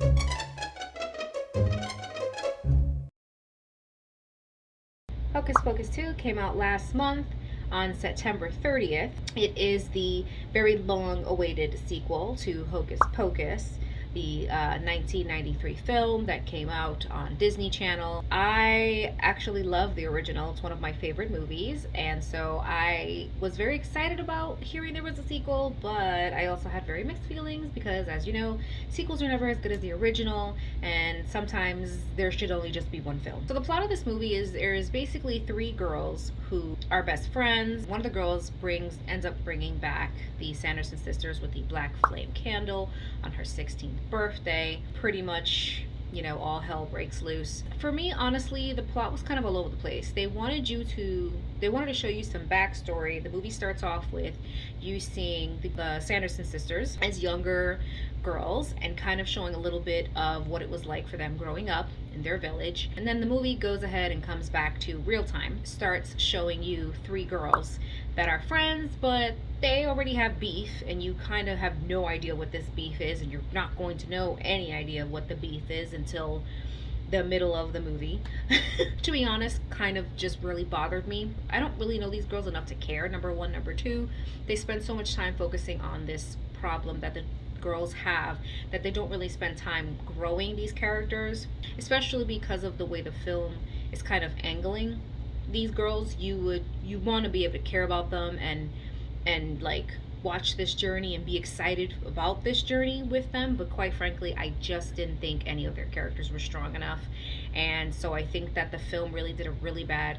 Hocus Pocus 2 came out last month on September 30th. It is the very long awaited sequel to Hocus Pocus, the 1993 film that came out on Disney Channel. I actually love the original. It's one of my favorite movies, and so I was very excited about hearing there was a sequel, but I also had very mixed feelings because, as you know, sequels are never as good as the original, and sometimes there should only just be one film. So the plot of this movie is there is basically three girls who are best friends. One of the girls ends up bringing back the Sanderson sisters with the black flame candle on her 16th birthday. Pretty much, all hell breaks loose. For me, honestly, the plot was kind of all over the place. They wanted to show you some backstory. The movie starts off with you seeing the Sanderson sisters as younger girls and kind of showing a little bit of what it was like for them growing up in their village. And then the movie goes ahead and comes back to real time, starts showing you three girls that are friends, but they already have beef, and you kind of have no idea what this beef is, and you're not going to know any idea what the beef is until the middle of the movie. To be honest, kind of just really bothered me. I don't really know these girls enough to care, number one. Number two, they spend so much time focusing on this problem that the girls have that they don't really spend time growing these characters, especially because of the way the film is kind of angling these girls. You want to be able to care about them and like watch this journey and be excited about this journey with them, but quite frankly, I just didn't think any of their characters were strong enough. And so I think that the film really did a really bad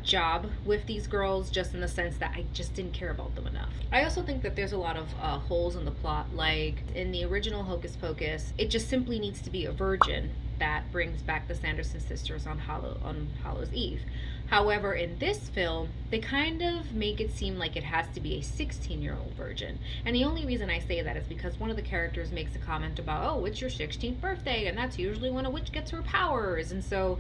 job with these girls, just in the sense that I just didn't care about them enough. I also think that there's a lot of holes in the plot. Like in the original Hocus Pocus, it just simply needs to be a virgin that brings back the Sanderson sisters on Hallows Eve. However, in this film, they kind of make it seem like it has to be a 16-year-old virgin. And the only reason I say that is because one of the characters makes a comment about, oh, it's your 16th birthday, and that's usually when a witch gets her powers. And so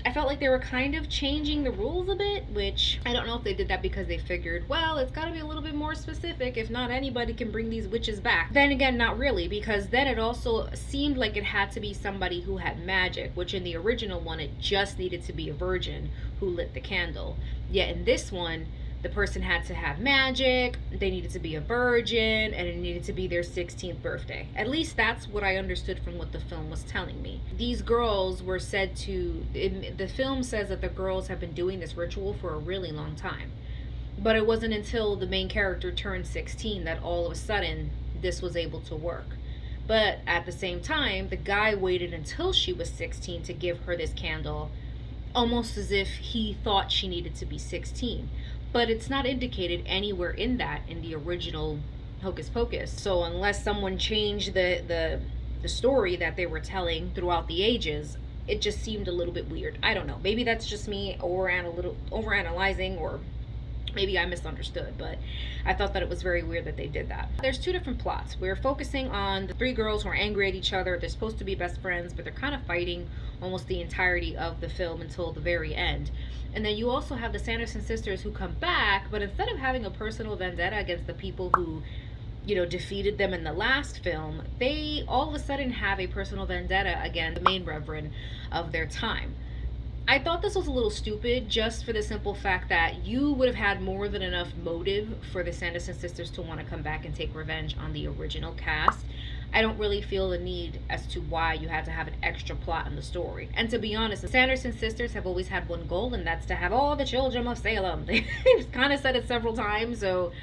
I felt like they were kind of changing the rules a bit, which I don't know if they did that because they figured, well, it's got to be a little bit more specific. If not, anybody can bring these witches back. Then again, not really, because then it also seemed like it had to be somebody who had magic, which in the original one, it just needed to be a virgin who lit the candle. Yet in this one, the person had to have magic, they needed to be a virgin, and it needed to be their 16th birthday. At least that's what I understood from what the film was telling me. These girls were said to, the film says that the girls have been doing this ritual for a really long time. But it wasn't until the main character turned 16 that all of a sudden this was able to work. But at the same time, the guy waited until she was 16 to give her this candle, almost as if he thought she needed to be 16. But it's not indicated anywhere in the original Hocus Pocus. So unless someone changed the story that they were telling throughout the ages, it just seemed a little bit weird. I don't know. Maybe that's just me overanalyzing, or maybe I misunderstood, but I thought that it was very weird that they did that. There's two different plots. We're focusing on the three girls who are angry at each other. They're supposed to be best friends, but they're kind of fighting almost the entirety of the film until the very end. And then you also have the Sanderson sisters who come back, but instead of having a personal vendetta against the people who, defeated them in the last film, they all of a sudden have a personal vendetta against the main reverend of their time. I thought this was a little stupid, just for the simple fact that you would have had more than enough motive for the Sanderson sisters to want to come back and take revenge on the original cast. I don't really feel the need as to why you had to have an extra plot in the story. And to be honest, the Sanderson sisters have always had one goal, and that's to have all the children of Salem. They've kind of said it several times, so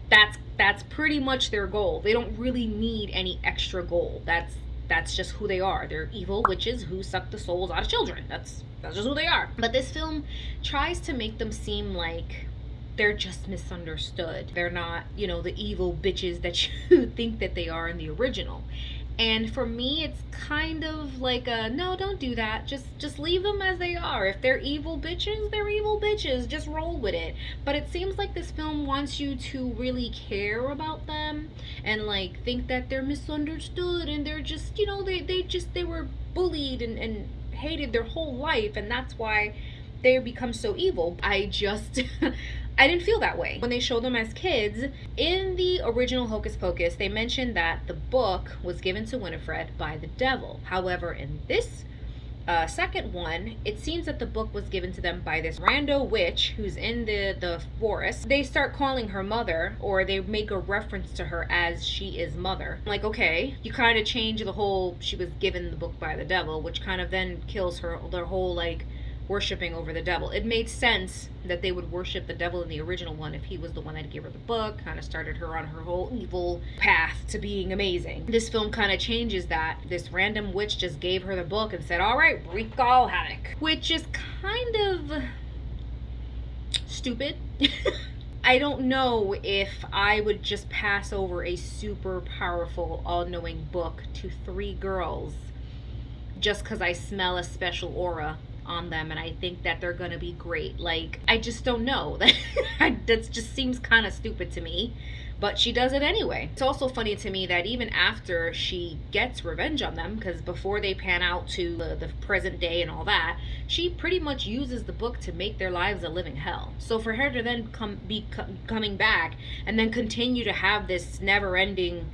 that's pretty much their goal. They don't really need any extra goal. That's just who they are. They're evil witches who suck the souls out of children. That's just who they are. But this film tries to make them seem like they're just misunderstood. They're not, the evil bitches that you think that they are in the original. And for me, it's kind of like no, don't do that. Just leave them as they are. If they're evil bitches, they're evil bitches. Just roll with it. But it seems like this film wants you to really care about them and like think that they're misunderstood, and they're just, they were bullied and hated their whole life, and that's why they become so evil. I didn't feel that way. When they showed them as kids, in the original Hocus Pocus, they mentioned that the book was given to Winifred by the devil. However, in this second one, it seems that the book was given to them by this rando witch who's in the forest. They start calling her mother, or they make a reference to her as she is mother. I'm like, okay, you kind of change the whole she was given the book by the devil, which kind of then kills their whole like worshiping over the devil. It made sense that they would worship the devil in the original one if he was the one that gave her the book, kind of started her on her whole evil path to being amazing. This film kind of changes that. This random witch just gave her the book and said, all right, wreak all havoc, which is kind of stupid. I don't know if I would just pass over a super powerful, all-knowing book to 3 girls just because I smell a special aura on them and I think that they're gonna be great. Like, I just don't know. That just seems kind of stupid to me, but she does it anyway. It's also funny to me that even after she gets revenge on them, because before they pan out to the present day and all that, she pretty much uses the book to make their lives a living hell. So for her to then coming back and then continue to have this never-ending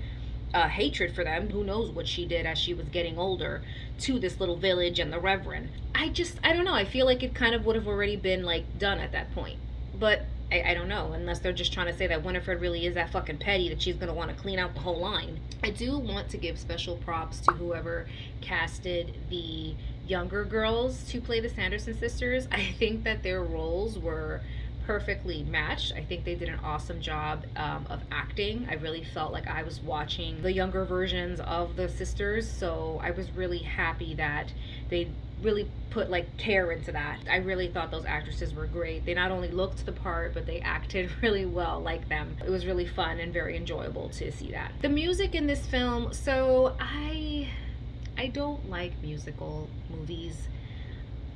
hatred for them, who knows what she did as she was getting older, to this little village and the reverend. I don't know, I feel like it kind of would have already been like done at that point, but I don't know, unless they're just trying to say that Winifred really is that fucking petty that she's gonna want to clean out the whole line. I do want to give special props to whoever casted the younger girls to play the Sanderson sisters. I think that their roles were perfectly matched. I think they did an awesome job of acting. I really felt like I was watching the younger versions of the sisters, so I was really happy that they really put like care into that. I really thought those actresses were great. They not only looked the part, but they acted really well like them. It was really fun and very enjoyable to see that. The music in this film, so I don't like musical movies.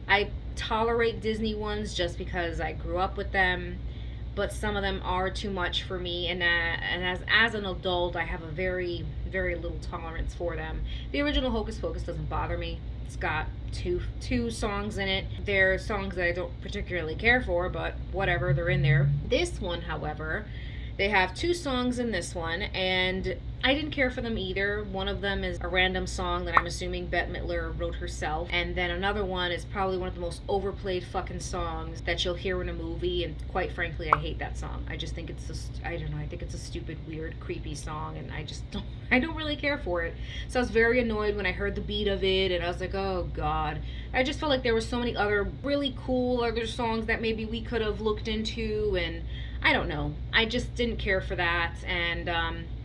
I tolerate Disney ones just because I grew up with them, but some of them are too much for me, and as an adult, I have a very, very little tolerance for them. The original Hocus Pocus doesn't bother me. It's got two songs in it. They're songs that I don't particularly care for, but whatever, they're in there. This one, however, they have 2 songs in this one, and I didn't care for them either. One of them is a random song that I'm assuming Bette Midler wrote herself, and then another one is probably one of the most overplayed fucking songs that you'll hear in a movie, and quite frankly, I hate that song. I just think I don't know, I think it's a stupid, weird, creepy song, and I don't really care for it. So I was very annoyed when I heard the beat of it, and I was like, oh god. I just felt like there were so many other really cool other songs that maybe we could have looked into, and I don't know. I just didn't care for that, and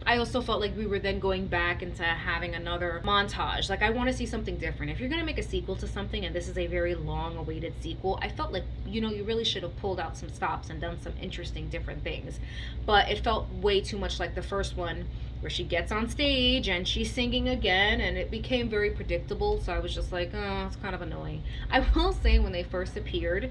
I also felt like we were then going back into having another montage. Like, I want to see something different. If you're going to make a sequel to something, and this is a very long-awaited sequel, I felt like, you really should have pulled out some stops and done some interesting different things. But it felt way too much like the first one, where she gets on stage and she's singing again, and it became very predictable, so I was just like, oh, it's kind of annoying. I will say, when they first appeared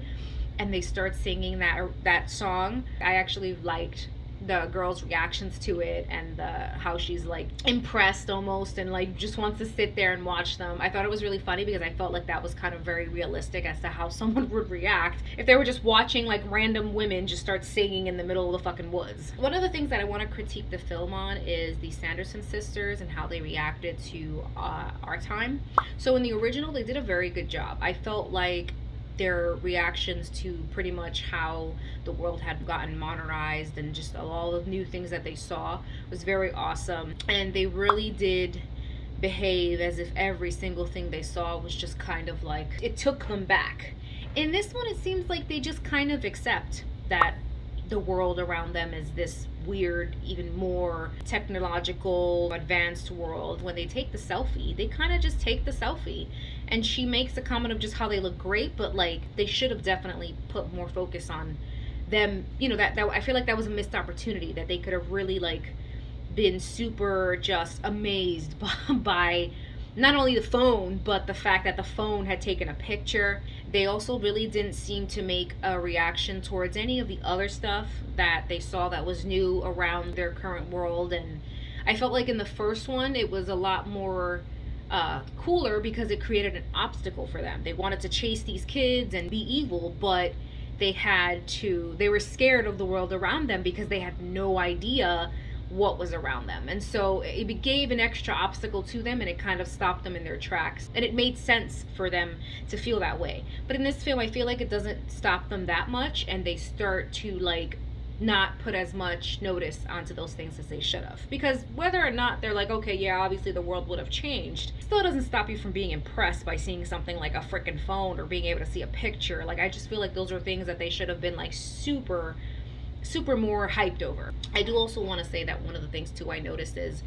and they start singing that song, I actually liked the girl's reactions to it, and how she's like impressed almost, and like just wants to sit there and watch them. I thought it was really funny because I felt like that was kind of very realistic as to how someone would react if they were just watching like random women just start singing in the middle of the fucking woods. One of the things that I want to critique the film on is the Sanderson sisters and how they reacted to our time. So in the original, they did a very good job. I felt like their reactions to pretty much how the world had gotten modernized and just all the new things that they saw was very awesome, and they really did behave as if every single thing they saw was just kind of like it took them back. In this one, it seems like they just kind of accept that the world around them is this weird, even more technological, advanced world. When they take the selfie, they kind of just take the selfie, and she makes a comment of just how they look great, but like they should have definitely put more focus on them. That I feel like that was a missed opportunity, that they could have really like been super just amazed by not only the phone, but the fact that the phone had taken a picture. They also really didn't seem to make a reaction towards any of the other stuff that they saw that was new around their current world. And I felt like in the first one, it was a lot more cooler because it created an obstacle for them. They wanted to chase these kids and be evil, but they were scared of the world around them because they had no idea what was around them. And so it gave an extra obstacle to them, and it kind of stopped them in their tracks. And it made sense for them to feel that way. But in this film, I feel like it doesn't stop them that much, and they start to like not put as much notice onto those things as they should have. Because whether or not they're like, okay, yeah, obviously the world would have changed, still doesn't stop you from being impressed by seeing something like a freaking phone or being able to see a picture. Like, I just feel like those are things that they should have been like super more hyped over. I do also want to say that one of the things too I noticed is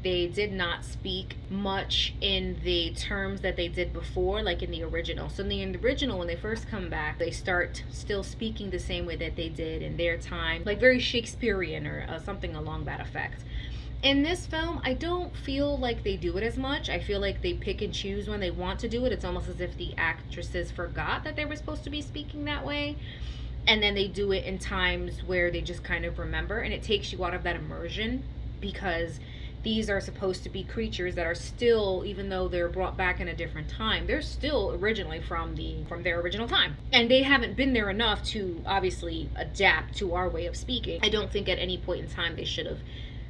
they did not speak much in the terms that they did before, like in the original. So in the original, when they first come back, they start still speaking the same way that they did in their time, like very Shakespearean or something along that effect. In this film, I don't feel like they do it as much. I feel like they pick and choose when they want to do it. It's almost as if the actresses forgot that they were supposed to be speaking that way. And then they do it in times where they just kind of remember, and it takes you out of that immersion, because these are supposed to be creatures that are still, even though they're brought back in a different time, they're still originally from their original time. And they haven't been there enough to obviously adapt to our way of speaking. I don't think at any point in time they should have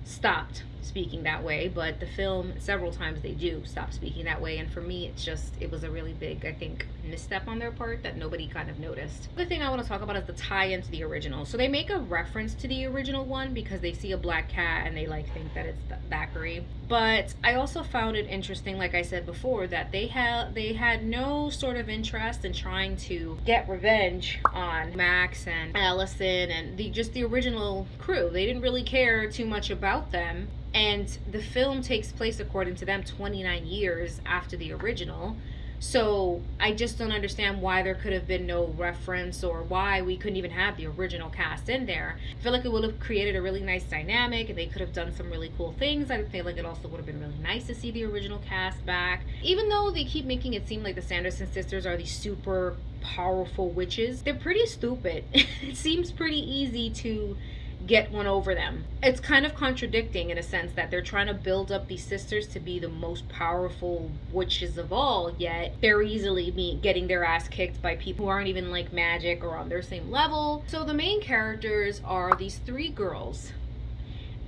stopped speaking that way, but the film, several times they do stop speaking that way, and for me it was a really big, I think, misstep on their part that nobody kind of noticed. The thing I want to talk about is the tie-in to the original. So they make a reference to the original one because they see a black cat and they like think that it's Thackeray. But I also found it interesting, like I said before, that they had no sort of interest in trying to get revenge on Max and Allison and the original crew. They didn't really care too much about them. And the film takes place, according to them, 29 years after the original. So I just don't understand why there could have been no reference, or why we couldn't even have the original cast in there. I feel like it would have created a really nice dynamic, and they could have done some really cool things. I feel like it also would have been really nice to see the original cast back. Even though they keep making it seem like the Sanderson sisters are these super powerful witches, they're pretty stupid. It seems pretty easy to get one over them. It's kind of contradicting in a sense that they're trying to build up these sisters to be the most powerful witches of all, yet they're easily getting their ass kicked by people who aren't even like magic or on their same level. So the main characters are these three girls,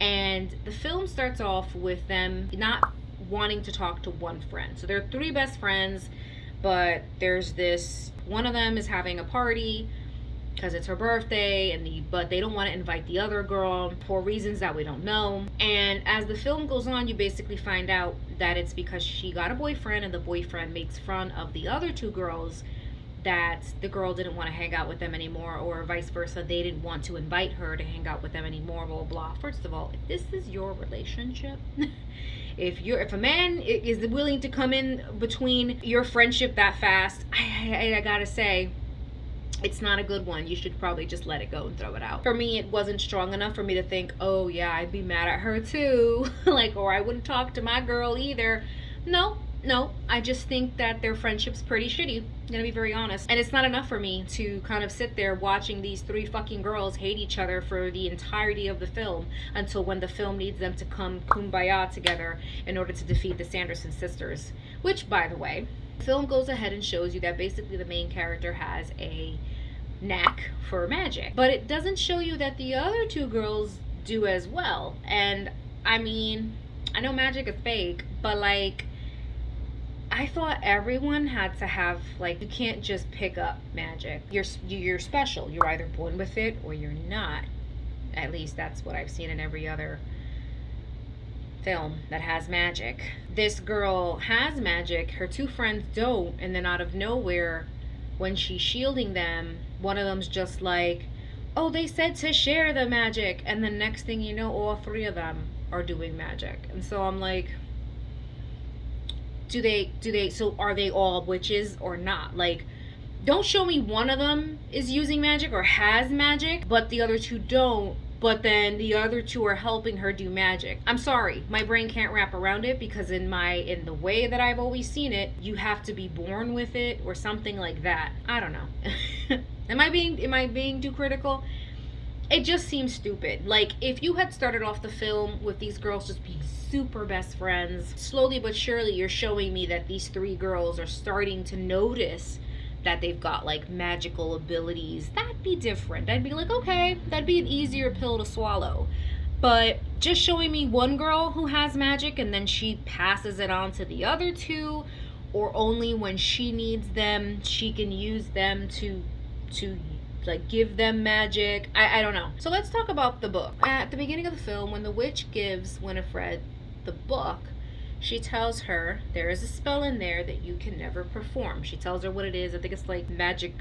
and the film starts off with them not wanting to talk to one friend. So they're three best friends, but there's this one of them is having a party because it's her birthday, but they don't want to invite the other girl for reasons that we don't know. And as the film goes on, you basically find out that it's because she got a boyfriend, and the boyfriend makes fun of the other two girls, that the girl didn't want to hang out with them anymore, or vice versa, they didn't want to invite her to hang out with them anymore, blah blah. First of all, if this is your relationship, if a man is willing to come in between your friendship that fast, I gotta say, it's not a good one. You should probably just let it go and throw it out. For me, it wasn't strong enough for me to think, oh yeah, I'd be mad at her too. Like, or I wouldn't talk to my girl either. No, I just think that their friendship's pretty shitty. I'm gonna be very honest. And it's not enough for me to kind of sit there watching these three fucking girls hate each other for the entirety of the film, until when the film needs them to come kumbaya together in order to defeat the Sanderson sisters. Which, by the way, the film goes ahead and shows you that basically the main character has a knack for magic, but it doesn't show you that the other two girls do as well. And I mean, I know magic is fake, but like, I thought everyone had to have, like, you can't just pick up magic. You're special. You're either born with it or you're not. At least that's what I've seen in every other film that has magic. This girl has magic, her two friends don't, and then out of nowhere, when she's shielding them, one of them's just like, oh, they said to share the magic, and the next thing you know, all three of them are doing magic. And so I'm like, so are they all witches or not? Like, don't show me one of them is using magic or has magic, but the other two don't, but then the other two are helping her do magic. I'm sorry, my brain can't wrap around it, because in the way that I've always seen it, you have to be born with it or something like that. I don't know. Am I being too critical? It just seems stupid. Like, if you had started off the film with these girls just being super best friends, slowly but surely you're showing me that these three girls are starting to notice that they've got like magical abilities, that'd be different. I'd be like, okay, that'd be an easier pill to swallow. But just showing me one girl who has magic and then she passes it on to the other two, or only when she needs them she can use them to like give them magic. I don't know. So let's talk about the book. At the beginning of the film, when the witch gives Winifred the book, she tells her there is a spell in there that you can never perform. She tells her what it is. I think it's like magic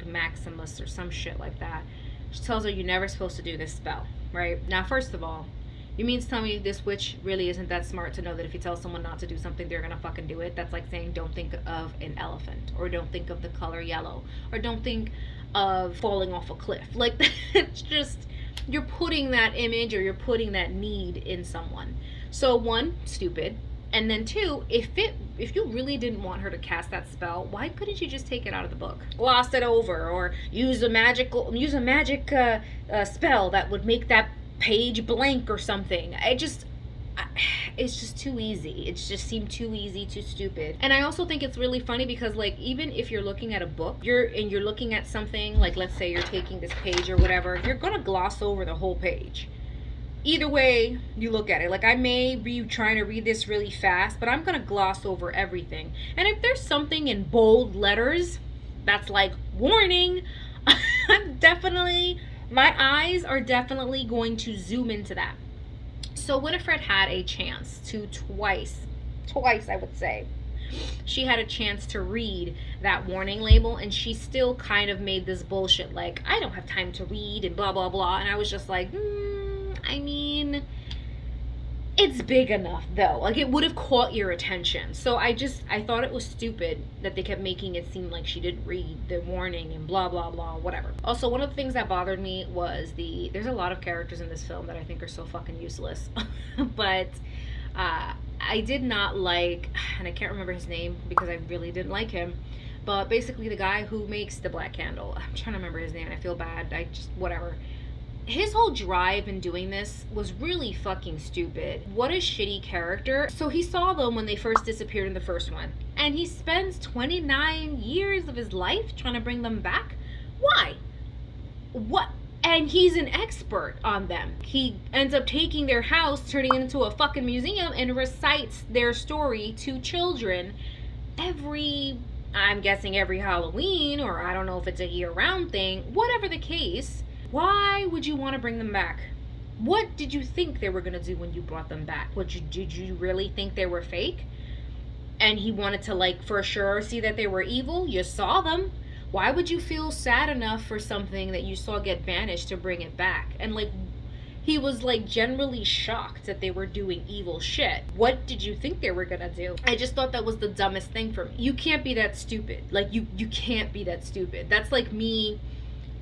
maximus or some shit like that. She tells her you're never supposed to do this spell, right? Now, first of all, you mean to tell me this witch really isn't that smart to know that if you tell someone not to do something, they're gonna fucking do it? That's like saying don't think of an elephant, or don't think of the color yellow, or don't think of falling off a cliff. Like, it's just, you're putting that image or you're putting that need in someone. So one, stupid. And then two, if you really didn't want her to cast that spell, why couldn't you just take it out of the book, gloss it over, or use a magic spell that would make that page blank or something? It's just too easy. It just seemed too easy, too stupid. And I also think it's really funny because, like, even if you're looking at a book, you're looking at something, like, let's say you're taking this page or whatever, you're gonna gloss over the whole page. Either way you look at it. Like, I may be trying to read this really fast, but I'm gonna gloss over everything. And if there's something in bold letters that's like warning, my eyes are definitely going to zoom into that. So Winifred had a chance to twice I would say, she had a chance to read that warning label, and she still kind of made this bullshit like, I don't have time to read and blah blah blah. And I was just like, I mean, it's big enough though. Like, it would have caught your attention. So I thought it was stupid that they kept making it seem like she didn't read the warning and blah blah blah, whatever. Also, one of the things that bothered me was there's a lot of characters in this film that I think are so fucking useless. But I did not like, and I can't remember his name because I really didn't like him, but basically the guy who makes the black candle, I'm trying to remember his name, I feel bad, whatever. His whole drive in doing this was really fucking stupid. What a shitty character. So he saw them when they first disappeared in the first one, and he spends 29 years of his life trying to bring them back? Why? What? And he's an expert on them. He ends up taking their house, turning it into a fucking museum, and recites their story to children I'm guessing every Halloween, or I don't know if it's a year-round thing, whatever the case. Why would you want to bring them back? What did you think they were going to do when you brought them back? Did you really think they were fake? And he wanted to, like, for sure see that they were evil? You saw them. Why would you feel sad enough for something that you saw get banished to bring it back? And, like, he was, like, generally shocked that they were doing evil shit. What did you think they were gonna do? I just thought that was the dumbest thing for me. You can't be that stupid. Like, you can't be that stupid. That's like me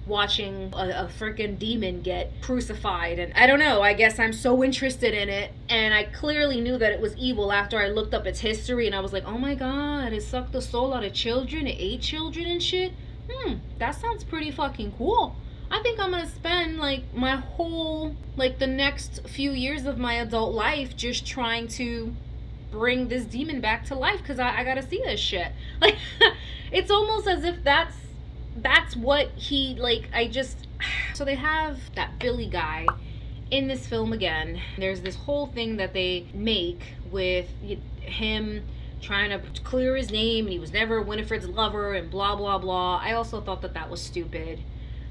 watching a freaking demon get crucified, and I don't know, I guess I'm so interested in it, and I clearly knew that it was evil after I looked up its history, and I was like, oh my god, it sucked the soul out of children, it ate children and shit. That sounds pretty fucking cool. I think I'm gonna spend, like, my whole, like, the next few years of my adult life just trying to bring this demon back to life, because I gotta see this shit. Like, it's almost as if that's what he, like, so they have that Billy guy in this film again. There's this whole thing that they make with him trying to clear his name, and he was never Winifred's lover, and blah blah blah. I also thought that was stupid.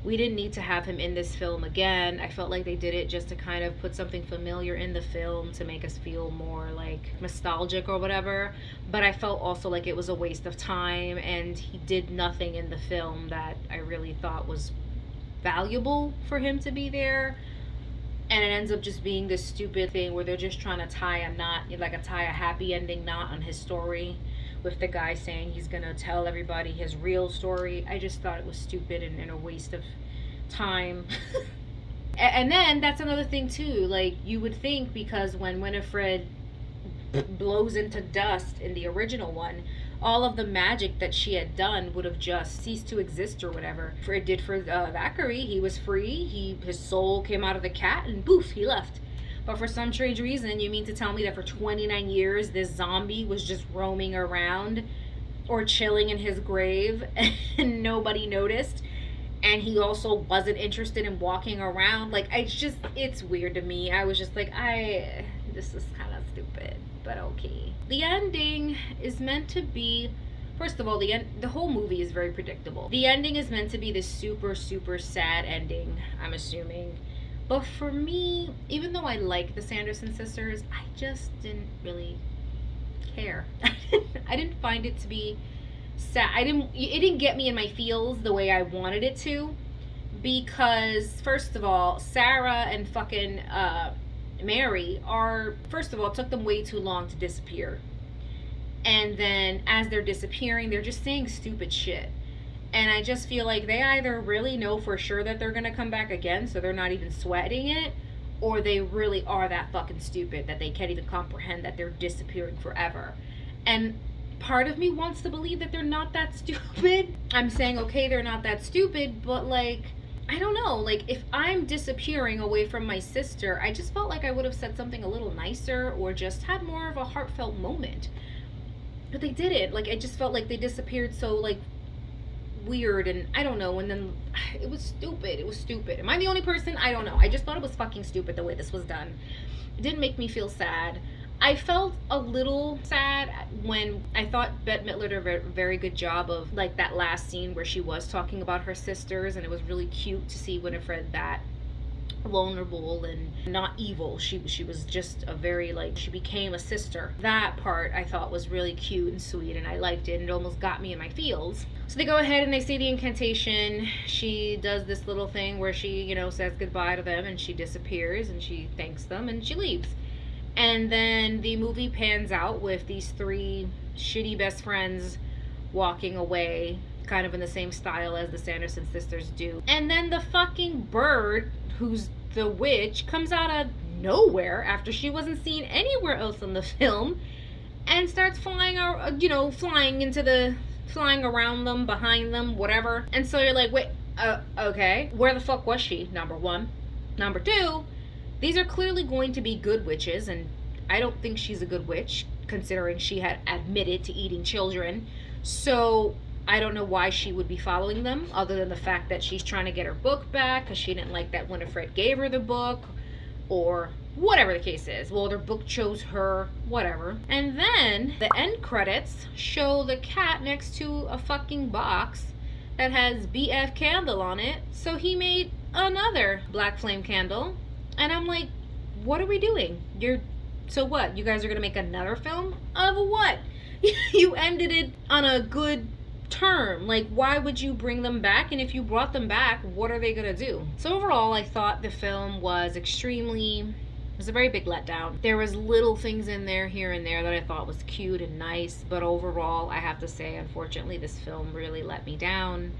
We didn't need to have him in this film again. I felt like they did it just to kind of put something familiar in the film to make us feel more, like, nostalgic or whatever. But I felt also like it was a waste of time, and he did nothing in the film that I really thought was valuable for him to be there. And it ends up just being this stupid thing where they're just trying to tie a happy ending knot on his story, with the guy saying he's gonna tell everybody his real story. I just thought it was stupid and a waste of time. And then that's another thing too, like, you would think, because when Winifred blows into dust in the original one, all of the magic that she had done would have just ceased to exist or whatever. For it did for Zachary. He was free, his soul came out of the cat, and poof, he left. But for some strange reason, you mean to tell me that for 29 years, this zombie was just roaming around or chilling in his grave and nobody noticed. And he also wasn't interested in walking around. Like, it's weird to me. I was just like, this is kind of stupid, but okay. The ending is meant to be, first of all, the whole movie is very predictable. The ending is meant to be this super, super sad ending, I'm assuming. But for me, even though I like the Sanderson sisters, I just didn't really care. I didn't find it to be sad. It didn't get me in my feels the way I wanted it to, because first of all, Sarah and fucking Mary first of all, it took them way too long to disappear. And then as they're disappearing, they're just saying stupid shit. And I just feel like they either really know for sure that they're gonna come back again, so they're not even sweating it, or they really are that fucking stupid that they can't even comprehend that they're disappearing forever. And part of me wants to believe that they're not that stupid. I'm saying, okay, they're not that stupid, but like, I don't know, like, if I'm disappearing away from my sister, I just felt like I would have said something a little nicer or just had more of a heartfelt moment. But they didn't. Like, I just felt like they disappeared so, like, weird, and I don't know, and then it was stupid. Am I the only person? I don't know. I just thought it was fucking stupid the way this was done. It didn't make me feel sad. I felt a little sad when I thought Bette Midler did a very good job of, like, that last scene where she was talking about her sisters, and it was really cute to see Winifred that vulnerable and not evil. She was just a very, like, she became a sister. That part I thought was really cute and sweet, and I liked it, and it almost got me in my feels. So they go ahead and they say the incantation. She does this little thing where she, you know, says goodbye to them, and she disappears, and she thanks them, and she leaves. And then the movie pans out with these three shitty best friends walking away, kind of in the same style as the Sanderson sisters do. And then the fucking bird, who's the witch, comes out of nowhere after she wasn't seen anywhere else in the film, and starts flying around them, behind them, whatever. And so you're like, wait, okay, where the fuck was she? Number one. Number two, these are clearly going to be good witches, and I don't think she's a good witch, considering she had admitted to eating children. So I don't know why she would be following them, other than the fact that she's trying to get her book back because she didn't like that Winifred gave her the book, or whatever the case is. Well, their book chose her, whatever. And then the end credits show the cat next to a fucking box that has BF candle on it. So he made another black flame candle. And I'm like, what are we doing? So what? You guys are gonna make another film? Of what? You ended it on a good term. Like, why would you bring them back? And if you brought them back, what are they gonna do? So overall, I thought the film was it was a very big letdown. There was little things in there here and there that I thought was cute and nice, but overall, I have to say, unfortunately, this film really let me down.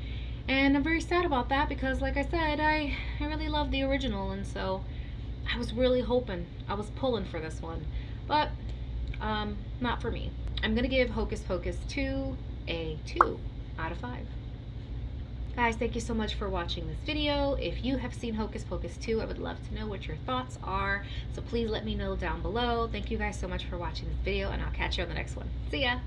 And I'm very sad about that because, like I said, I really love the original, and so I was really hoping, I was pulling for this one, but not for me. I'm gonna give Hocus Pocus 2 a 2 out of 5. Guys, thank you so much for watching this video. If you have seen Hocus Pocus 2, I would love to know what your thoughts are, so please let me know down below. Thank you guys so much for watching this video, and I'll catch you on the next one. See ya!